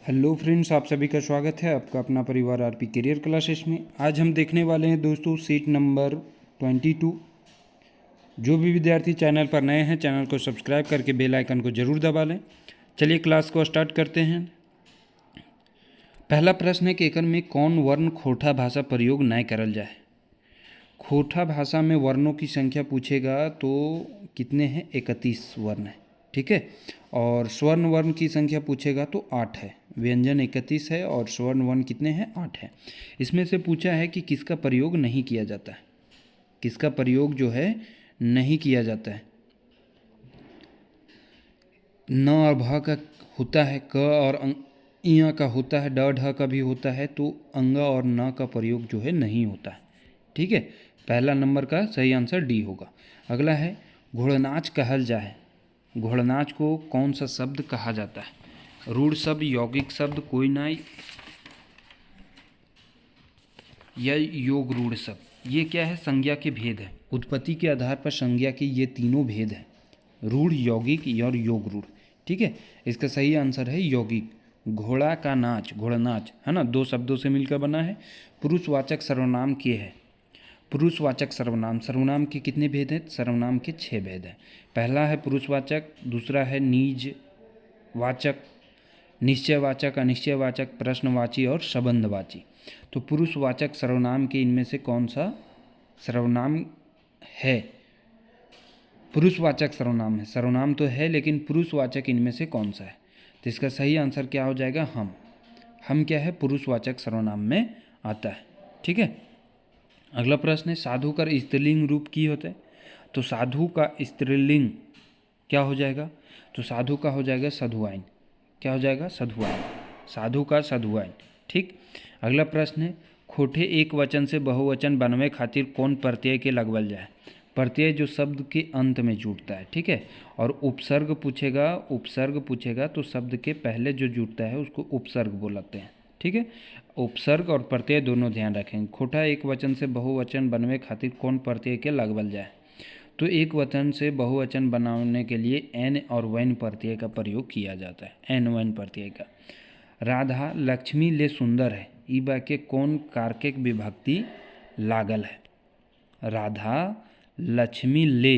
Hello friends, आप सभी का स्वागत है आपका अपना परिवार आरपी करियर क्लासेस में। आज हम देखने वाले हैं दोस्तों सीट नंबर 22। जो भी विद्यार्थी चैनल पर नए हैं चैनल को सब्सक्राइब करके बेल आइकन को जरूर दबा लें। चलिए क्लास को स्टार्ट करते हैं। पहला प्रश्न है कि एकर में कौन वर्ण खोटा भाषा प्रयोग न करल जाए। खोटा भाषा में वर्णों की संख्या पूछेगा तो कितने हैं? 31 वर्ण है, ठीक है। और स्वर्ण वर्ण की संख्या पूछेगा तो 8 है। व्यंजन 31 है और स्वर्ण वर्ण कितने हैं? 8 है। इसमें से पूछा है कि किसका प्रयोग नहीं किया जाता है, किसका प्रयोग जो है नहीं किया जाता है। न और भ का होता है, क और इया का होता है, ड ढ का भी होता है, तो अंग और न का प्रयोग जो है नहीं होता है, ठीक है। पहला नंबर का सही आंसर डी होगा। अगला है घोड़नाच कहल जाए। घोड़नाच को कौन सा शब्द कहा जाता है? रूढ़ शब्द, यौगिक शब्द, कोई ना या योग रूढ़ शब्द। ये क्या है? संज्ञा के भेद है। उत्पत्ति के आधार पर संज्ञा के ये तीनों भेद हैं, रूढ़, यौगिक और योग रूढ़, ठीक है। इसका सही आंसर है यौगिक। घोड़ा का नाच, घोड़नाच है ना, दो शब्दों से मिलकर बना है। पुरुषवाचक सर्वनाम के है। पुरुषवाचक सर्वनाम, सर्वनाम के कितने भेद हैं? सर्वनाम के 6 भेद हैं। पहला है पुरुषवाचक, दूसरा है निजवाचक, निश्चयवाचक, अनिश्चयवाचक, प्रश्नवाची और संबंधवाची। तो पुरुषवाचक सर्वनाम के इनमें से कौन सा सर्वनाम है? पुरुषवाचक सर्वनाम है। सर्वनाम तो है लेकिन पुरुषवाचक इनमें से कौन सा है? तो इसका सही आंसर क्या हो जाएगा? हम क्या है? पुरुषवाचक सर्वनाम में आता है, ठीक है। अगला प्रश्न है साधु का स्त्रीलिंग रूप की होता है। तो साधु का स्त्रीलिंग क्या हो जाएगा? तो साधु का हो जाएगा सधुआइन। क्या हो जाएगा? सधुआइन। साधु का सधुआइन, ठीक। अगला प्रश्न है खोटे एक वचन से बहुवचन बनवे खातिर कौन प्रत्यय के लगवल जाए। प्रत्यय जो शब्द के अंत में जुड़ता है, ठीक है। और उपसर्ग पूछेगा तो शब्द के पहले जो जुड़ता है उसको उपसर्ग बोलते हैं, ठीक है। उपसर्ग और प्रत्यय दोनों ध्यान रखेंगे। खोटा एक वचन से बहुवचन बनवे खातिर कौन प्रत्यय के लगवल जाए। तो एक वचन से बहुवचन बनाने के लिए एन और वैन प्रत्यय का प्रयोग किया जाता है, एन वैन प्रत्यय का। राधा लक्ष्मी ले सुंदर है, ई वाक्य कौन कारक विभक्ति लागल है। राधा लक्ष्मी ले,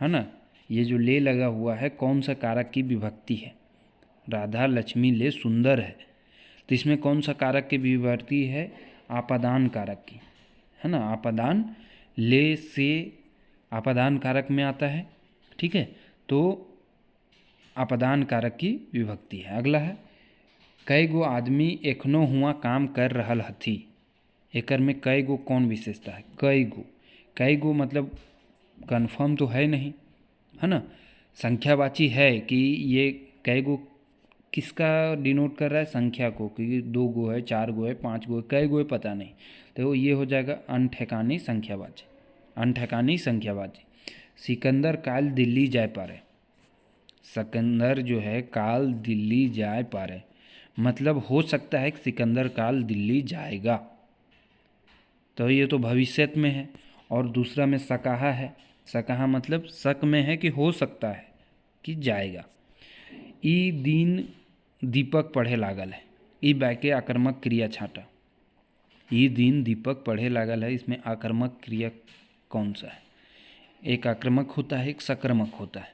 है ना, ये जो ले लगा हुआ है कौन सा कारक की विभक्ति है? राधा लक्ष्मी ले सुंदर है, तो इसमें कौन सा कारक की विभक्ति है? आपादान कारक की, है ना। आपादान ले से आपादान कारक में आता है, ठीक है। तो आपादान कारक की विभक्ति है। अगला है कई गो आदमी एखनो हुआ काम कर रहल हथी। एकर में कई गो कौन विशेषता है? कई गो मतलब कन्फर्म तो है नहीं, है ना। संख्यावाची है कि ये कई गो किसका डिनोट कर रहा है? संख्या को, क्योंकि 2 गो है, 4 गो है, 5 गो है, कई गो है पता नहीं। तो ये हो जाएगा अनठेकानी संख्यावाची, अनठेकानी संख्यावाची। सिकंदर काल दिल्ली जाए पारे। सिकंदर जो है काल दिल्ली जाए पारे, मतलब हो सकता है कि सिकंदर काल दिल्ली जाएगा, तो ये तो भविष्य में है। और दूसरा में सकाहा है। सकाहा मतलब शक में है कि हो सकता है कि जाएगा। ई दिन दीपक पढ़े लागल है, ई वाक्य आक्रामक क्रिया छाटा। ई दिन दीपक पढ़े लागल है, इसमें आक्रामक क्रिया कौन सा है? एक आक्रामक होता है, एक सक्रमक होता है।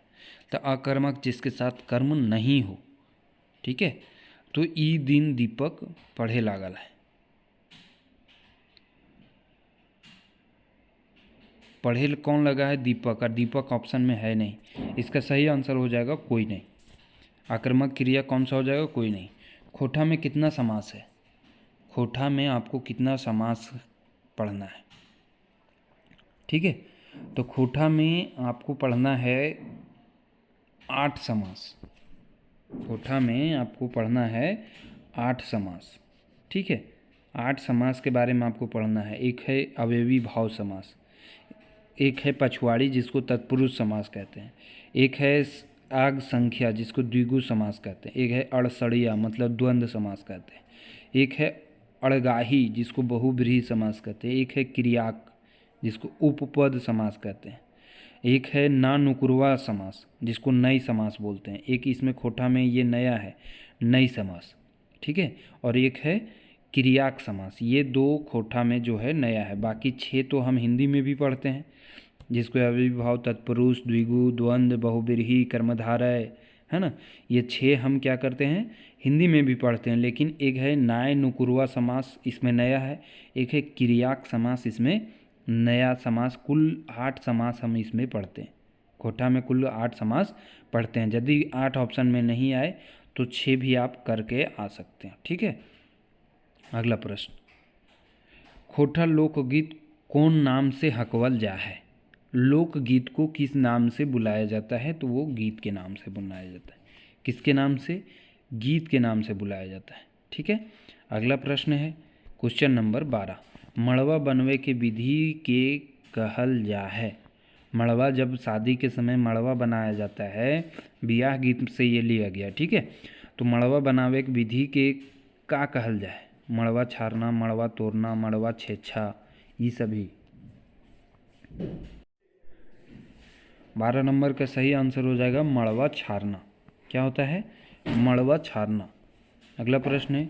तो आक्रामक जिसके साथ कर्म नहीं हो, ठीक है। तो ई दिन दीपक पढ़े लागल है। पढ़े कौन लगा है? दीपक, और दीपक ऑप्शन में है नहीं। इसका सही आंसर हो जाएगा कोई नहीं। आक्रामक क्रिया कौन सा हो जाएगा? कोई नहीं। खोटा में कितना समास है? खोटा में आपको कितना समास पढ़ना है, ठीक है। तो खोटा में आपको पढ़ना है 8 समास। खोटा में आपको पढ़ना है 8 समास, ठीक है। 8 समास के बारे में आपको पढ़ना है। एक है अवयवी भाव समास, एक है पछवाड़ी जिसको तत्पुरुष समास कहते हैं, एक है आग संख्या जिसको द्विगु समास कहते हैं, एक है अड़सड़िया मतलब द्वंद्व समास कहते हैं, एक है अड़गाही जिसको बहुब्रीहि समास कहते हैं, एक है क्रियाक जिसको उपपद समास कहते हैं, एक है नानुकुरवा समास जिसको नई समास बोलते हैं, एक इसमें खोटा में ये नया है नई समास, ठीक है। और एक है क्रियाक समास, ये 2 खोठा में जो है नया है। बाकी 6 तो हम हिंदी में भी पढ़ते हैं, जिसको अविर्भाव, तत्पुरुष, द्विगु, द्वंद्व, बहुब्रीहि, कर्मधारय, है ना। ये 6 हम क्या करते हैं, हिंदी में भी पढ़ते हैं। लेकिन एक है नाय नुकुरवा समास, इसमें नया है। एक है क्रियाक समास, इसमें नया समास। कुल 8 समास हम इसमें पढ़ते हैं। खोठा में कुल 8 समास पढ़ते हैं। यदि 8 ऑप्शन में नहीं आए तो 6 भी आप करके आ सकते हैं, ठीक है। अगला प्रश्न, खोठा लोकगीत कौन नाम से हकवल जा है। लोकगीत को किस नाम से बुलाया जाता है, तो वो गीत के नाम से बुलाया जाता है। किसके नाम से, गीत के नाम से बुलाया जाता है, ठीक है। अगला प्रश्न है क्वेश्चन नंबर 12, मड़वा बनवे के विधि के कहल जा है। मड़वा, जब शादी के समय मड़वा बनाया जाता है, बियाह गीत से ये लिया गया, ठीक है। तो मड़वा बनावे के विधि के का कहल जाए, मड़वा छारना, मड़वा तोड़ना, मड़वा छेछा, ये सभी। 12 नंबर का सही आंसर हो जाएगा मड़वा छारना। क्या होता है, मड़वा छारना। अगला प्रश्न है,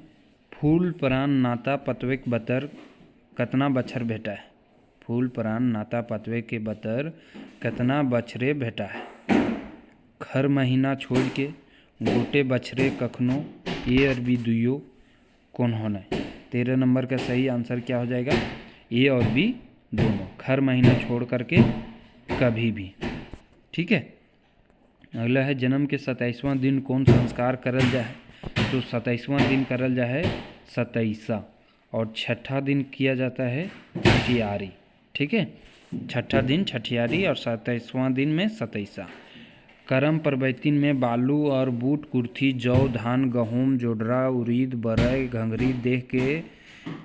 फूल परान नाता पतवेक बतर कतना बछर भेटा है। फूल परान नाता पतवे के बतर कतना बछरे भेटा है। खर महीना छोड़ के गोटे बछरे कखनो, ए और बी दुइयो कौन होना है। 13 नंबर का सही आंसर क्या हो जाएगा, ए और बी दोनों, खर महीना छोड़ करके कभी भी, ठीक है। अगला है, जन्म के 27वां दिन कौन संस्कार करल जा है। तो 27वां दिन करल जा है सतैसा, और छठा दिन किया जाता है छठियारी, ठीक है। छठा दिन छठियारी और 27वां दिन में सतैसा। करम परबैतिन में बालू और बूट, कुर्थी, जौ, धान, गहूम, जोडरा, उड़ीद, बरई, घंघरी देख के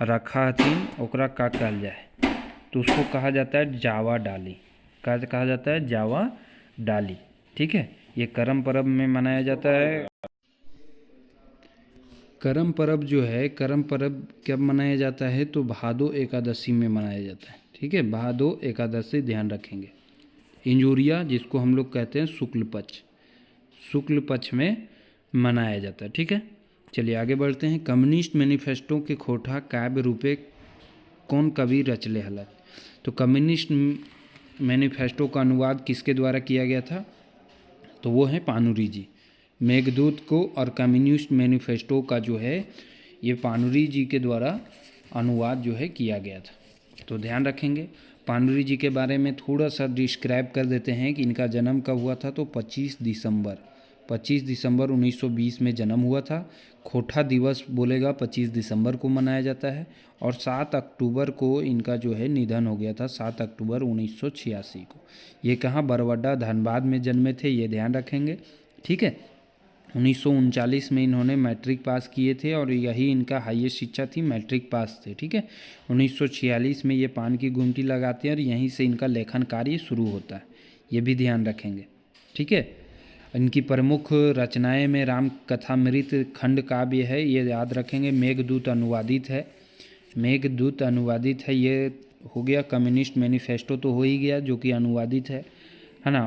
रखा हथिन, ओकरा का कहल जाए। तो उसको कहा जाता है जावा डाली। का कहा जाता है, जावा डाली, ठीक है। ये करम परब में मनाया जाता है। करम परब जो है, करम परब कब मनाया जाता है, तो भादो एकादशी में मनाया जाता है, ठीक है। भादो एकादशी ध्यान रखेंगे। इंजोरिया, जिसको हम लोग कहते हैं शुक्ल पक्ष, शुक्ल पक्ष में मनाया जाता है, ठीक है। चलिए आगे बढ़ते हैं। कम्युनिस्ट मैनिफेस्टो के खोठा काव्य रूपे कौन कवि रचले हलत। तो कम्युनिस्ट मैनिफेस्टो का अनुवाद किसके द्वारा किया गया था, तो वो है पानुरी जी। मेघदूत को और कम्युनिस्ट मैनिफेस्टो का जो है ये पानुरी जी के द्वारा अनुवाद जो है किया गया था। तो ध्यान रखेंगे। पानुरी जी के बारे में थोड़ा सा डिस्क्राइब कर देते हैं कि इनका जन्म कब हुआ था। तो 25 दिसंबर 1920 में जन्म हुआ था। खोठा दिवस बोलेगा 25 दिसंबर को मनाया जाता है। और 7 अक्टूबर को इनका जो है निधन हो गया था, 7 अक्टूबर 1986 को। ये कहाँ, बरवाडा धनबाद में जन्मे थे, ये ध्यान रखेंगे, ठीक है। 1939 में इन्होंने मैट्रिक पास किए थे और यही इनका हाईएस्ट शिक्षा थी, मैट्रिक पास थे, ठीक है। 1946 में ये पान की गुमटी लगाते हैं और यहीं से इनका लेखन कार्य शुरू होता है, ये भी ध्यान रखेंगे, ठीक है। इनकी प्रमुख रचनाएं में राम कथामृत खंड काव्य है, ये याद रखेंगे। मेघदूत अनुवादित है, मेघदूत अनुवादित है, ये हो गया। कम्युनिस्ट मैनिफेस्टो तो हो ही गया जो कि अनुवादित है ना।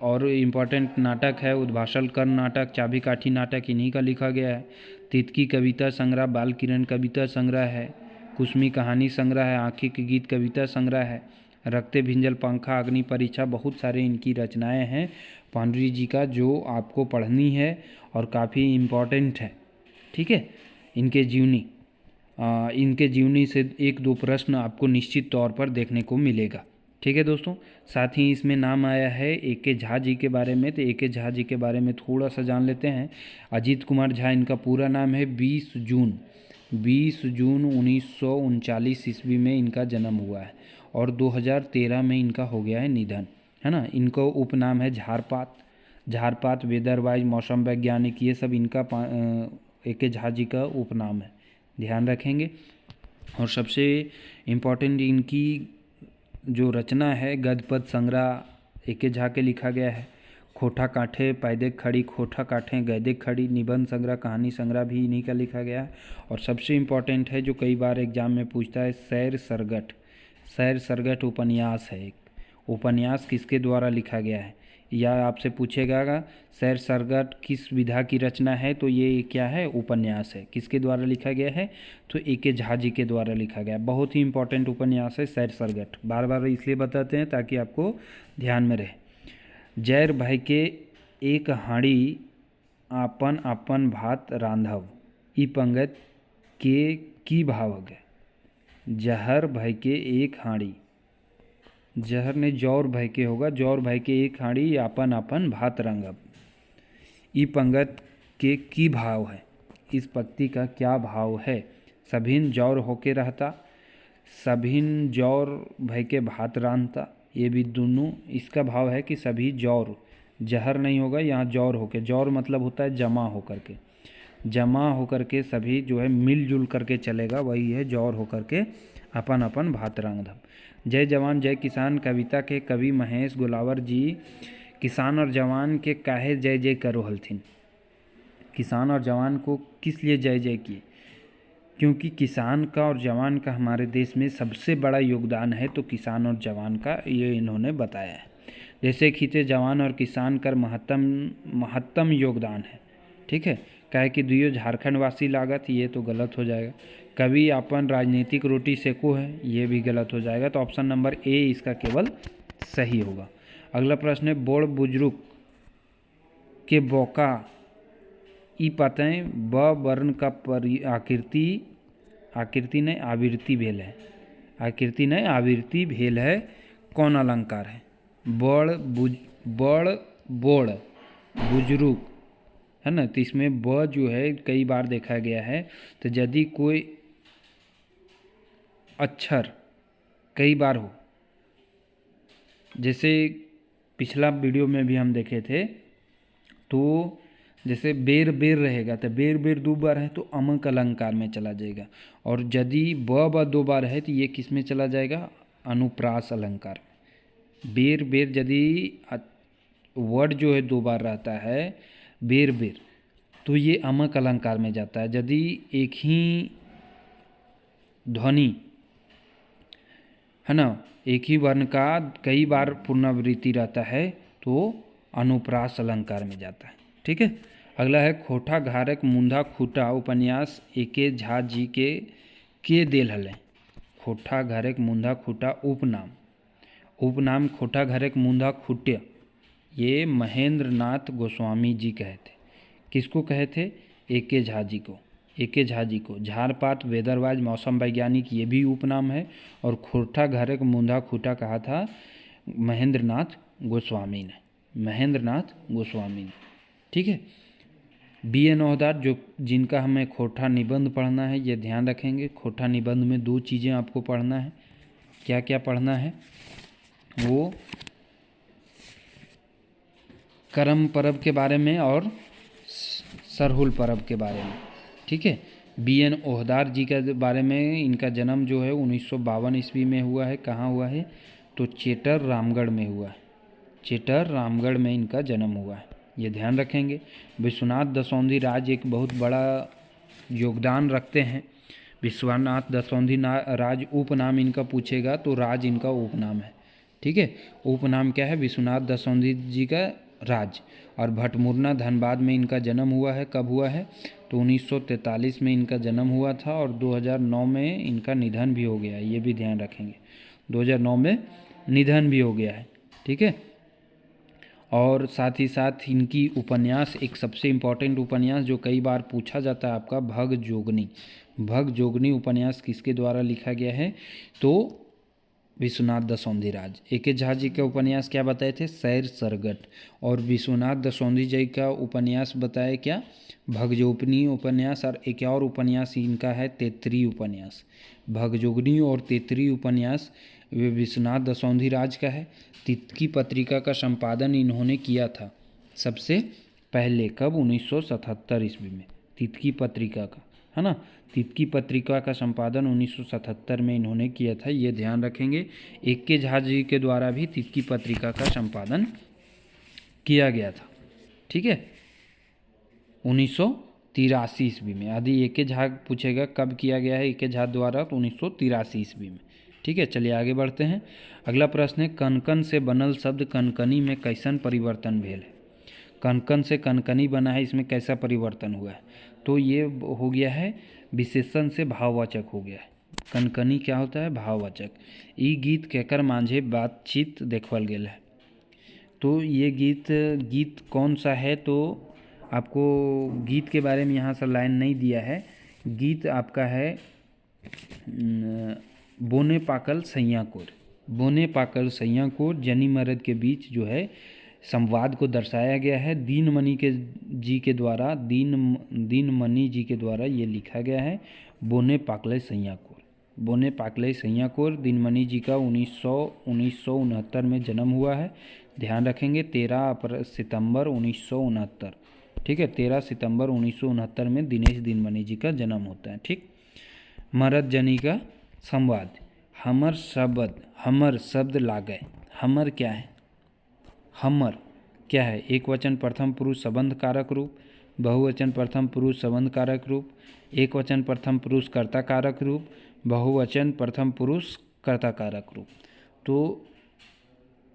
और इम्पॉर्टेंट नाटक है उद्भाषण कर्ण नाटक, चाबी काठी नाटक, इन्हीं का लिखा गया है। तितकी कविता संग्रह, बाल किरण कविता संग्रह है, कुसमी कहानी संग्रह है, आँखी के गीत कविता संग्रह है, रखते भिंजल पंखा, अग्नि परीक्षा, बहुत सारे इनकी रचनाएं हैं पानुरी जी का, जो आपको पढ़नी है और काफ़ी इम्पॉर्टेंट है, ठीक है। इनके जीवनी से 1-2 प्रश्न आपको निश्चित तौर पर देखने को मिलेगा, ठीक है दोस्तों। साथ ही इसमें नाम आया है ए.के. झा जी के बारे में। तो ए.के. झा जी के बारे में थोड़ा सा जान लेते हैं। अजीत कुमार झा इनका पूरा नाम है। 20 जून 1939 ईस्वी में इनका जन्म हुआ है और 2013 में इनका हो गया है निधन, है ना। इनका उपनाम है झारपात, वेदरवाइज, मौसम वैज्ञानिक, ये सब इनका ए.के. झा जी का उपनाम है, ध्यान रखेंगे। और सबसे इम्पोर्टेंट इनकी जो रचना है गद्यपद संग्रह ए.के. झा के लिखा गया है। खोठा काठे पैदे खड़ी, खोठा काठे गैदे खड़ी, निबंध संग्रह, कहानी संग्रह भी इन्हीं का लिखा गया है। और सबसे इम्पोर्टेंट है जो कई बार एग्जाम में पूछता है, सैर सरगट उपन्यास है। एक उपन्यास किसके द्वारा लिखा गया है, या आपसे पूछेगा सैर सरगट किस विधा की रचना है, तो ये क्या है, उपन्यास है। किसके द्वारा लिखा गया है, तो ए.के. झा जी के द्वारा लिखा गया। बहुत ही इंपॉर्टेंट उपन्यास है सैर सरगट, बार बार इसलिए बताते हैं ताकि आपको ध्यान में रहे। जैर भाई के एक हाड़ी आपन आपन भात रांधव, ई पंगत के की भावग है। जहर भाई के एक हाड़ी, जहर ने जौर भाई के होगा, जौर भाई के एक हाड़ी आपन आपन भात रांधव, ई पंगत के की भाव है। इस पंक्ति का क्या भाव है। सभिन जौर होके रहता, सभिन जौर भाई के भात रांधता, ये भी दोनों। इसका भाव है कि सभी जौर, जहर नहीं होगा यहाँ, जौर होके, जौर मतलब होता है जमा होकर के, जमा होकर के सभी जो है मिलजुल करके चलेगा, वही है जौर होकर के अपन अपन भात रांधव। जय जवान जय किसान कविता के कवि महेश गोलावर जी किसान और जवान के काहे जय जय करो हलथिन। किसान और जवान को किस लिए जय जय किए, क्योंकि किसान का और जवान का हमारे देश में सबसे बड़ा योगदान है, तो किसान और जवान का ये इन्होंने बताया है। जैसे खींचे जवान और किसान कर महत्तम योगदान है, ठीक है। काहे कि दुइयो झारखंड वासी लागत, ये तो गलत हो जाएगा। कवि अपन राजनीतिक रोटी सेको है, ये भी गलत हो जाएगा। तो ऑप्शन नंबर ए इसका केवल सही होगा। अगला प्रश्न है, बोड़ बुजुर्ग के बौका ई पतय ब वर्ण का आकृति ने आवृत्ति भेल है, आकृति ने आवृत्ति भेल है, कौन अलंकार है। बड़ बोड़ बुजुर्ग है ना, तो इसमें ब जो है कई बार देखा गया है। तो यदि कोई अक्षर कई बार हो, जैसे पिछला वीडियो में भी हम देखे थे, तो जैसे बेर बेर रहेगा तो बेर बेर दो बार है तो अमक अलंकार में चला जाएगा, और यदि ब दो बार है तो ये किस में चला जाएगा, अनुप्रास अलंकार में। बेर बेर यदि वर्ड जो है दो बार रहता है बेर बेर, तो ये अमक अलंकार में जाता है। यदि एक ही ध्वनि है ना, एक ही वर्ण का कई बार पुनरावृत्ति रहता है तो अनुप्रास अलंकार में जाता है, ठीक है। अगला है, खोठा घारक मुंधा खूटा उपन्यास ए.के. झा जी के देल हले। खोठा घारक मुंधा खूटा उपनाम, उपनाम खोठा घारक मुंधा खूट्य, ये महेंद्र नाथ गोस्वामी जी कहे थे। किसको कहे थे, ए.के. झा जी को, ए.के. झा जी को। झारपात वेदरवाज मौसम वैज्ञानिक, ये भी उपनाम है। और खोठा घारक मुंधा खूटा कहा था महेंद्र नाथ गोस्वामी ने, महेंद्र नाथ गोस्वामी ने, ठीक है। बी.एन. ओहदार जो जिनका हमें खोठा निबंध पढ़ना है, ये ध्यान रखेंगे। खोठा निबंध में दो चीज़ें आपको पढ़ना है, क्या क्या पढ़ना है, वो करम पर्व के बारे में और सरहुल पर्व के बारे में, ठीक है। बी.एन. ओहदार जी के बारे में, इनका जन्म जो है 1952 ईस्वी में हुआ है। कहाँ हुआ है, तो चेटर रामगढ़ में हुआ है, चेटर रामगढ़ में इनका जन्म हुआ है, ये ध्यान रखेंगे। विश्वनाथ दसौंधी राज एक बहुत बड़ा योगदान रखते हैं। विश्वनाथ दसौंधी राज उपनाम इनका पूछेगा तो राज इनका उपनाम है, ठीक है। उपनाम क्या है, विश्वनाथ दसौंधी जी का राज। और भटमुरना धनबाद में इनका जन्म हुआ है। कब हुआ है, तो 1943 में इनका जन्म हुआ था और 2009 में इनका निधन भी हो गया है, ये भी ध्यान रखेंगे। 2009 में निधन भी हो गया है, ठीक है। और साथ ही साथ इनकी उपन्यास, एक सबसे इम्पॉर्टेंट उपन्यास जो कई बार पूछा जाता है आपका, भग जोगनी। भग जोगनी उपन्यास किसके द्वारा लिखा गया है, तो विश्वनाथ दसौंधी राज। ए.के. झा जी का उपन्यास क्या बताए थे, सैर सरगट। और विश्वनाथ दसौंधी जी का उपन्यास बताए क्या, भगजोगनी उपन्यास। और एक और उपन्यास इनका है तेतरी उपन्यास। भगजोगनी और तेतरी उपन्यास वे विश्वनाथ दसौंधी राज का है। तितकी पत्रिका का संपादन इन्होंने किया था सबसे पहले, कब, 1977 ईस्वी में। तितकी पत्रिका का, है ना, तितकी पत्रिका का संपादन 1977 में इन्होंने किया था, ये ध्यान रखेंगे। ए.के. झा जी के द्वारा भी तितकी पत्रिका का संपादन किया गया था, ठीक है, 1983 ईस्वी में। यदि ए.के. झा पूछेगा कब किया गया है ए.के. झा द्वारा, तो 1983 ईस्वी में, ठीक है, चलिए आगे बढ़ते हैं। अगला प्रश्न है, कनकन से बनल शब्द कनकनी में कैसन परिवर्तन भेल है। कनकन से कनकनी बना है, इसमें कैसा परिवर्तन हुआ है? तो ये हो गया है विशेषण से भाववाचक हो गया है। कनकनी क्या होता है? भाववाचक। ई गीत केकर मांझे बातचीत देखल गेल है। तो ये गीत कौन सा है? तो आपको गीत के बारे में यहाँ से लाइन नहीं दिया है। गीत आपका है बोने पाकल सैया कोर। बोने पाकल सैया कोर जनी मर्द के बीच जो है संवाद को दर्शाया गया है। दीनमणि के द्वारा दीनमणि जी के द्वारा ये लिखा गया है, बोने पाकले सैया कोर। बोने पाकले सैया कोर दीनमणि जी का 1969 में जन्म हुआ है। ध्यान रखेंगे 13 सितंबर 1969, ठीक है, 13 सितंबर 1969 में दिनेश दीनमणि जी का जन्म होता है। ठीक, मरद जनी का संवाद। हमर शब्द लागे। हमर क्या है? हमर क्या है? एक वचन प्रथम पुरुष संबंध कारक रूप, बहुवचन प्रथम पुरुष संबंध कारक रूप, एक वचन प्रथम पुरुष कर्ता कारक रूप, बहुवचन प्रथम पुरुष कर्ता कारक रूप। तो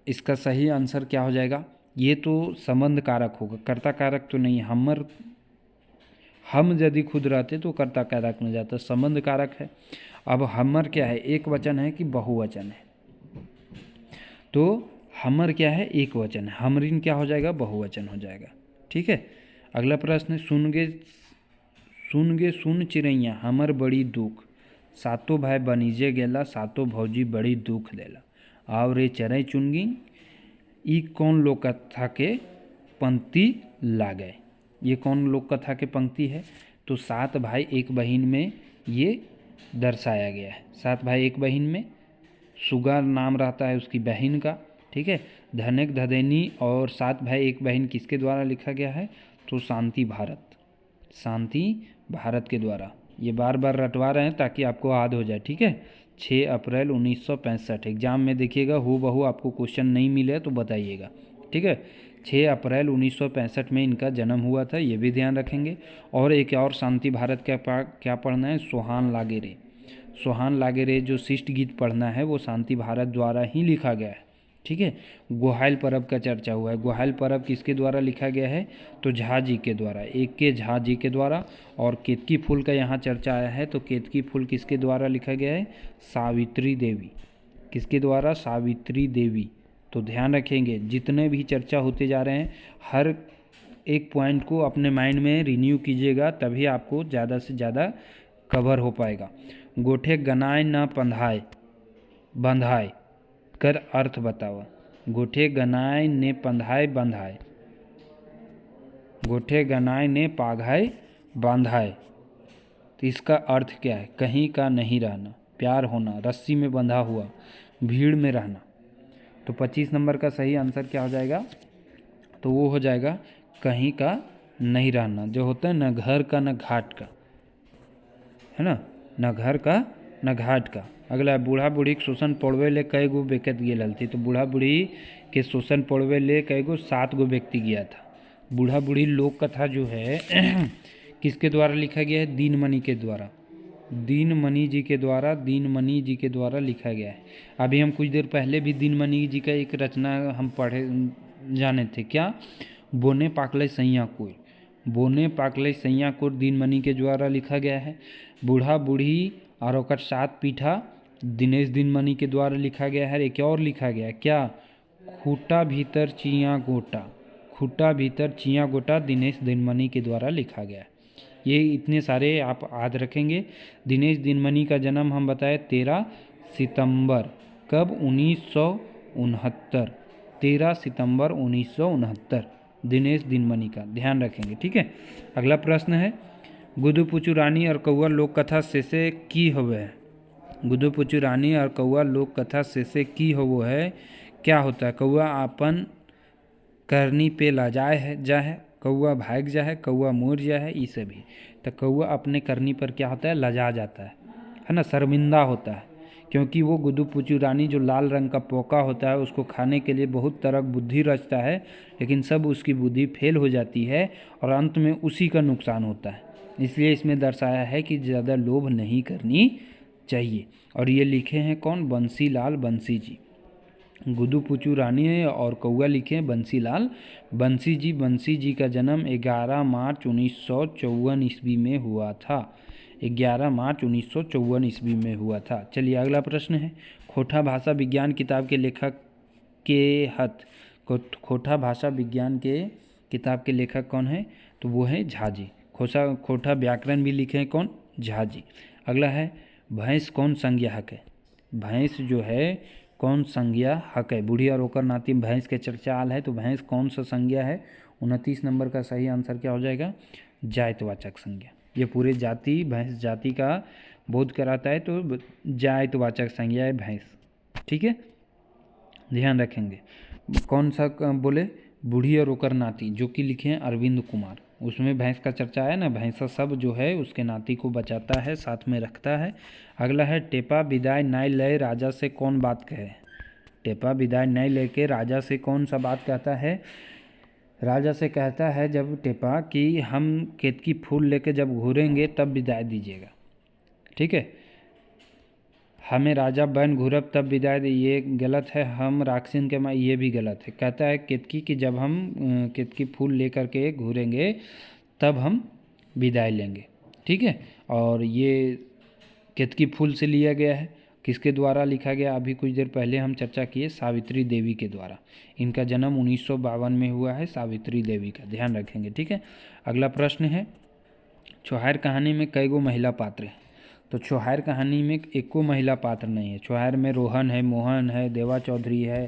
इसका सही आंसर क्या हो जाएगा? ये तो संबंध कारक होगा, कर्ता कारक तो नहीं। हमर, हम यदि खुद रहते तो कर्ता कारक में जाता, संबंध कारक है। अब हमर क्या है? एक वचन है कि बहुवचन है? तो हमर क्या है? एक वचन है। हमरिन क्या हो जाएगा? बहुवचन हो जाएगा। ठीक है, अगला प्रश्न है, सुन गे सुन चिड़ैया हमर बड़ी दुख, सातों भाई बनीजे गेला, सातों भौजी बड़ी दुख देला। आव रे चरई चुनगी, ई कौन लोक कथा के पंक्ति लागे। ये कौन लोक कथा के पंक्ति है? तो 7 भाई एक बहन में ये दर्शाया गया है। 7 भाई एक बहन में सुगा नाम रहता है उसकी बहन का। ठीक है, धनक धदेनी और 7 भाई एक बहन किसके द्वारा लिखा गया है? तो शांति भारत के द्वारा। ये बार बार रटवा रहे हैं ताकि आपको याद हो जाए। ठीक है, 6 अप्रैल 1965। एग्जाम में देखिएगा हो बहू आपको क्वेश्चन नहीं मिले तो बताइएगा। ठीक है, 6 अप्रैल 1965 में इनका जन्म हुआ था, ये भी ध्यान रखेंगे। और एक और शांति भारत क्या पढ़ना है? सोहान लागे रे। सोहान लागे रे जो शिष्ट गीत पढ़ना है वो शांति भारत द्वारा ही लिखा गया है। ठीक है, गोहाइल पर्व का चर्चा हुआ है। गोहाइल पर्व किसके द्वारा लिखा गया है? तो झा जी के द्वारा, एक के झा जी के द्वारा। और केतकी फूल का यहाँ चर्चा आया है, तो केतकी फूल किसके द्वारा लिखा गया है? सावित्री देवी। किसके द्वारा? सावित्री देवी। तो ध्यान रखेंगे जितने भी चर्चा होते जा रहे हैं हर एक पॉइंट को अपने माइंड में रिन्यू कीजिएगा, तभी आपको ज़्यादा से ज़्यादा कवर हो पाएगा। गोठे गनाए न पंधाए बंधाए कर अर्थ बताओ। गोठे गनाए ने पंधाए बंधाए, गोठे गनाए ने पाघाए बांधाए। तो इसका अर्थ क्या है? कहीं का नहीं रहना, प्यार होना, रस्सी में बंधा हुआ, भीड़ में रहना। तो 25 नंबर का सही आंसर क्या हो जाएगा? तो वो हो जाएगा कहीं का नहीं रहना, जो होता है न घर का न घाट का, है ना, न घर का न घाट का। अगला, बूढ़ा बूढ़ी के शोषण पड़वे ले कई गो बेकत गेल थी। तो बूढ़ा बूढ़ी के शोषण पड़वे ले कई गो 7 गो व्यक्ति गया था। बूढ़ा बूढ़ी लोक कथा जो है किसके द्वारा लिखा गया है? दीनमणि के द्वारा, दीनमणि जी के द्वारा, दीनमणि जी के द्वारा लिखा गया है। अभी हम कुछ देर पहले भी दीनमणि जी का एक रचना हम पढ़े जाने थे, क्या? बोने पाकले सैया कोर। बोने पाकले सैया कोर दीनमणि के द्वारा लिखा गया है। बूढ़ा बूढ़ी और ओकर 7 पीठा दिनेश दीनमणि के द्वारा लिखा गया है। एक और लिखा गया है क्या? खूटा भीतर चिया गोटा, खूटा भीतर चिया गोटा दिनेश दीनमणि के द्वारा लिखा गया है। ये इतने सारे आप याद रखेंगे। दिनेश दीनमणि का जन्म हम बताए 13 सितंबर, कब? 1969, 13 सितंबर 1969 दिनेश दीनमणि का, ध्यान रखेंगे। ठीक है, अगला प्रश्न है, गुदु पुचु रानी और कौआ लोक कथा से की होवे है। गुदु पुचु रानी और कौआ लोक कथा से की होवो है? क्या होता है? कौआ अपन करनी पे लजाए है जा है, कौआ भाग जा है, कौआ मोर जा है, ये सभी। तो कौआ अपने करनी पर क्या होता है? लजा जाता है ना, शर्मिंदा होता है। क्योंकि वो गुदु पुचु रानी जो लाल रंग का पोका होता है उसको खाने के लिए बहुत तरह बुद्धि रचता है, लेकिन सब उसकी बुद्धि फेल हो जाती है और अंत में उसी का नुकसान होता है। इसलिए इसमें दर्शाया है कि ज़्यादा लोभ नहीं करनी चाहिए। और ये लिखे हैं कौन? बंसीलाल बंसी जी। गुदू पुचू रानी और कौआ लिखे हैं बंसीलाल बंसी जी। बंसी जी का जन्म 11 मार्च 1954 ईस्वी में हुआ था। 11 मार्च 1954 ईस्वी में हुआ था। चलिए अगला प्रश्न है, खोटा भाषा विज्ञान किताब के लेखक खोटा भाषा विज्ञान के किताब के लेखक कौन है? तो वो है झा जी। खोटा व्याकरण भी लिखे हैं कौन? झा जी। अगला है, भैंस कौन संज्ञा हक है? भैंस जो है कौन संज्ञा हक है? बूढ़ी और ओकर नाती भैंस के चर्चाल है, तो भैंस कौन सा संज्ञा है? 29 नंबर का सही आंसर क्या हो जाएगा? जायतवाचक संज्ञा। ये पूरे जाति भैंस जाति का बोध कराता है, तो जायतवाचक संज्ञा है भैंस। ठीक है, ध्यान रखेंगे। कौन सा बोले? बूढ़ी और ओकर नाती, जो कि लिखे हैं अरविंद कुमार। उसमें भैंस का चर्चा है ना, भैंसा सब जो है उसके नाती को बचाता है, साथ में रखता है। अगला है, टेपा विदाई नाय लय राजा से कौन बात कहे? टेपा विदाई नाय लय के राजा से कौन सा बात कहता है? राजा से कहता है जब टेपा कि हम केतकी फूल लेके जब घूरेंगे तब विदाई दीजिएगा। ठीक है, हमें राजा बन घूरब तब विदाई दे, ये गलत है। हम राक्षिन के माँ, ये भी गलत है। कहता है केतकी कि जब हम केतकी फूल लेकर के घूरेंगे तब हम विदाई लेंगे। ठीक है, और ये केतकी फूल से लिया गया है। किसके द्वारा लिखा गया? अभी कुछ देर पहले हम चर्चा किए, सावित्री देवी के द्वारा। इनका जन्म 1952 में हुआ है, सावित्री देवी का, ध्यान रखेंगे। ठीक है, अगला प्रश्न है, छोहार कहानी में कई गो महिला पात्र हैं? तो छोहार कहानी में एको महिला पात्र नहीं है। छोहार में रोहन है, मोहन है, देवा चौधरी है,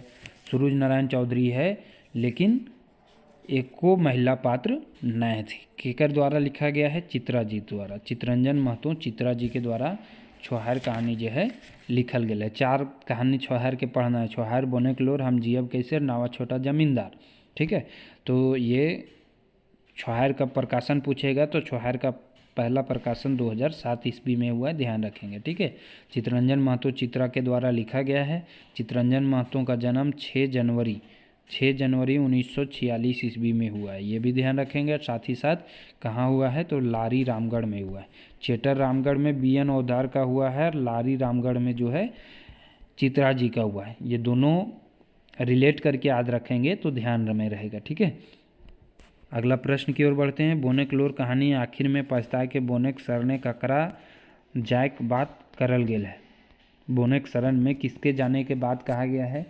सूरज नारायण चौधरी है, लेकिन एको महिला पात्र नहीं थी। केकर द्वारा लिखा गया है? चित्रा जी द्वारा। चित्रंजन महतो चित्रा जी के द्वारा छोहार कहानी जो है लिखल गया है। 4 कहानी छोहार के पढ़ना है। छोहार बोने के लोर, हम जियब कैसे, नावा छोटा जमींदार। ठीक है, तो ये छोहार का प्रकाशन पूछेगा तो छोहार का पहला प्रकाशन 2007 ईस्वी में हुआ है, ध्यान रखेंगे। ठीक है, चित्रंजन महतो चित्रा के द्वारा लिखा गया है। चित्रंजन महतो का जन्म 6 जनवरी 1946 ईस्वी में हुआ है, ये भी ध्यान रखेंगे। साथ ही साथ कहाँ हुआ है? तो लारी रामगढ़ में हुआ है। चेटर रामगढ़ में बीएन ओदार का हुआ है, लारी रामगढ़ में जो है चित्रा जी का हुआ है। ये दोनों रिलेट करके याद रखेंगे तो ध्यान में रहेगा। ठीक है, अगला प्रश्न की ओर बढ़ते हैं। बोनेक लोर कहानी आखिर में पछताए के बोनेक सर ने ककरा जायक बात करल गेल है? बोनेक शरण में किसके जाने के बाद कहा गया है?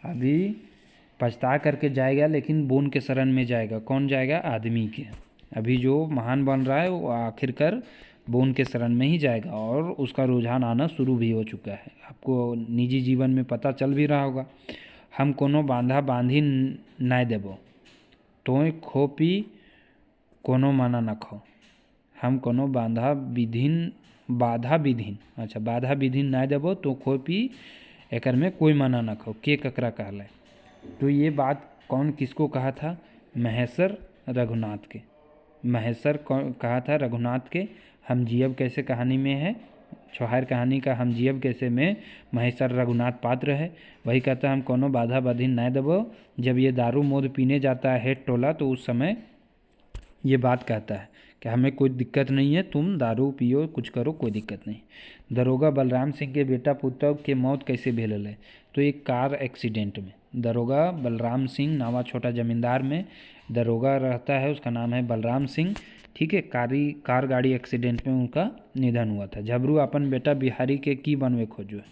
अभी पछता करके जाएगा, लेकिन बोन के शरण में जाएगा। कौन जाएगा? आदमी के। अभी जो महान बन रहा है वो आखिरकार बोन के शरण में ही जाएगा, और उसका रुझान आना शुरू भी हो चुका है। आपको निजी जीवन में पता चल भी रहा होगा। हम कोनो बांधा बांधी नाय देबो, तोय खो पी कोनो मना न खो। हम कोनो बाधा विधिन नाय देबो तो खो पी एकर में कोई मना न खो। के ककरा कहला? तो ये बात कौन किसको कहा था? महेश्वर रघुनाथ के। महेश्वर कहा था रघुनाथ के। हम जियब कैसे कहानी में है, छोहार कहानी का हम जियब कैसे में महेश्वर रघुनाथ पात्र है। वही कहता है हम कोनो बाधा बधिन नहीं देबो। जब ये दारू मोद पीने जाता है हेड टोला, तो उस समय ये बात कहता है कि हमें कोई दिक्कत नहीं है, तुम दारू पियो, कुछ करो, कोई दिक्कत नहीं। दरोगा बलराम सिंह के बेटा पुत्र के मौत कैसे भेल है? तो एक कार एक्सीडेंट में। दरोगा बलराम सिंह नावा छोटा जमींदार में दरोगा रहता है, उसका नाम है बलराम सिंह। ठीक है, कार गाड़ी एक्सीडेंट में उनका निधन हुआ था। झबरू अपन बेटा बिहारी के की बनवे खोजो है?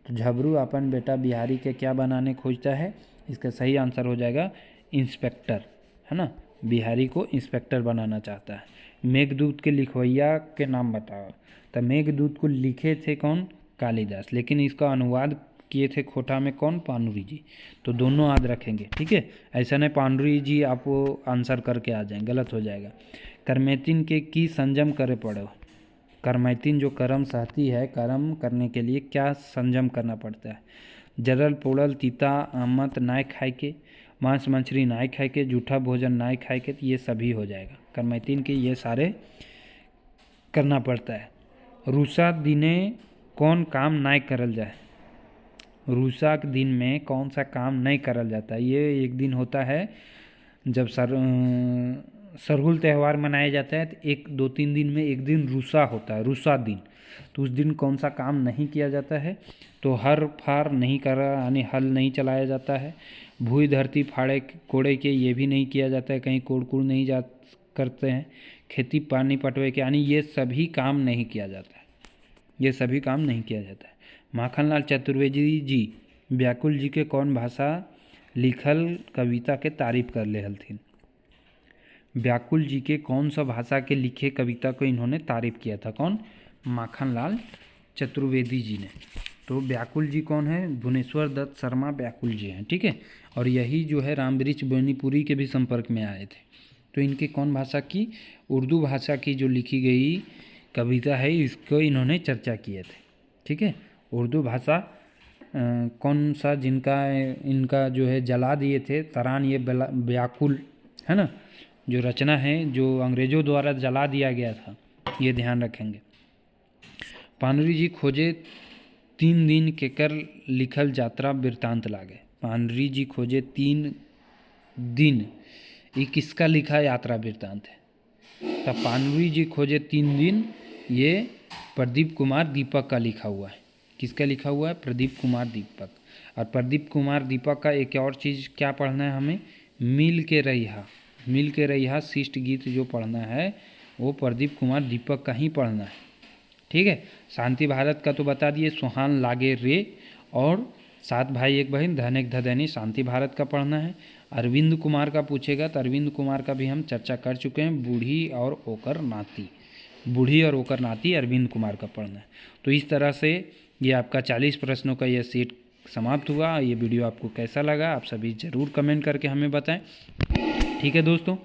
तो झबरू अपन बेटा बिहारी के क्या बनाने खोजता है? इसका सही आंसर हो जाएगा इंस्पेक्टर, है ना। बिहारी को इंस्पेक्टर बनाना चाहता है। मेघदूत के लिखवैया के नाम बताओ। तो मेघदूत को लिखे थे कौन? कालिदास, लेकिन इसका अनुवाद किए थे खोटा में कौन? पानुरी जी। तो दोनों याद रखेंगे। ठीक है, ऐसा नहीं पानुरी जी आप आंसर करके आ जाएं, गलत हो जाएगा। करमैतिन के की संयम करे पड़ो? करमैतिन जो कर्म सहती है, कर्म करने के लिए क्या संयम करना पड़ता है? जरल पोड़ल तीता आमत नाय खाए के, मांस मछली नाय खाए के, जूठा भोजन नाय खाए के, ये सभी हो जाएगा। करमैतिन के ये सारे करना पड़ता है। रूसा दिने कौन काम नाय करल जाए? रूसा के दिन में कौन सा काम नहीं करल जाता है? ये एक दिन होता है जब सरहुल त्यौहार मनाया जाता है, तो 1-2-3 दिन में एक दिन रुसा होता है, रुसा दिन। तो उस दिन कौन सा काम नहीं किया जाता है? तो हर फार नहीं करा, यानी हल नहीं चलाया जाता है। भूई धरती फाड़े कोड़े के, ये भी नहीं किया जाता है, कहीं कोड़ नहीं जा करते हैं। खेती पानी पटवे के, यानी ये सभी काम नहीं किया जाता है, ये सभी काम नहीं किया जाता है। माखनलाल चतुर्वेदी जी व्याकुल जी के कौन भाषा लिखल कविता के तारीफ कर ले हलथिन? व्याकुल जी के कौन सा भाषा के लिखे कविता को इन्होंने तारीफ किया था? कौन? माखनलाल चतुर्वेदी जी ने। तो व्याकुल जी कौन है? भुवनेश्वर दत्त शर्मा व्याकुल जी हैं, ठीक है। और यही जो है रामवृक्ष बेनीपुरी के भी संपर्क में आए थे। तो इनके कौन भाषा की? उर्दू भाषा की जो लिखी गई कविता है, इसको इन्होंने चर्चा किए थे, ठीक है। उर्दू भाषा कौन सा जिनका इनका जो है जला दिए थे तरान, ये व्याकुल है ना, जो रचना है जो अंग्रेज़ों द्वारा जला दिया गया था, ये ध्यान रखेंगे। पानरी जी खोजे 3 दिन केकर लिखल यात्रा वृत्तांत लागे। पानरी जी खोजे 3 दिन, ये किसका लिखा यात्रा वृत्तांत है? तब पानरी जी खोजे 3 दिन, ये प्रदीप कुमार दीपक का लिखा हुआ है। किसका लिखा हुआ है? प्रदीप कुमार दीपक। और प्रदीप कुमार दीपक का एक और चीज़ क्या पढ़ना है हमें? मिल के रहिहा शिष्ट गीत जो पढ़ना है वो प्रदीप कुमार दीपक का ही पढ़ना है, ठीक है। शांति भारत का तो बता दिए, सुहान लागे रे, और 7 भाई 1 बहन धन एक धदैनी, शांति भारत का पढ़ना है। अरविंद कुमार का पूछेगा तो अरविंद कुमार का भी हम चर्चा कर चुके हैं, बूढ़ी और ओकर नाती अरविंद कुमार का पढ़ना है। तो इस तरह से ये आपका 40 प्रश्नों का यह सेट समाप्त हुआ। ये वीडियो आपको कैसा लगा आप सभी ज़रूर कमेंट करके हमें बताएं, ठीक है दोस्तों।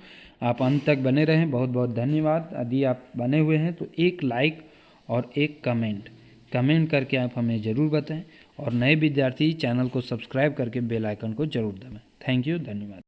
आप अंत तक बने रहें, बहुत बहुत धन्यवाद। यदि आप बने हुए हैं तो एक लाइक और एक कमेंट करके आप हमें ज़रूर बताएं, और नए विद्यार्थी चैनल को सब्सक्राइब करके बेल आइकन को ज़रूर दबाएं। थैंक यू, धन्यवाद।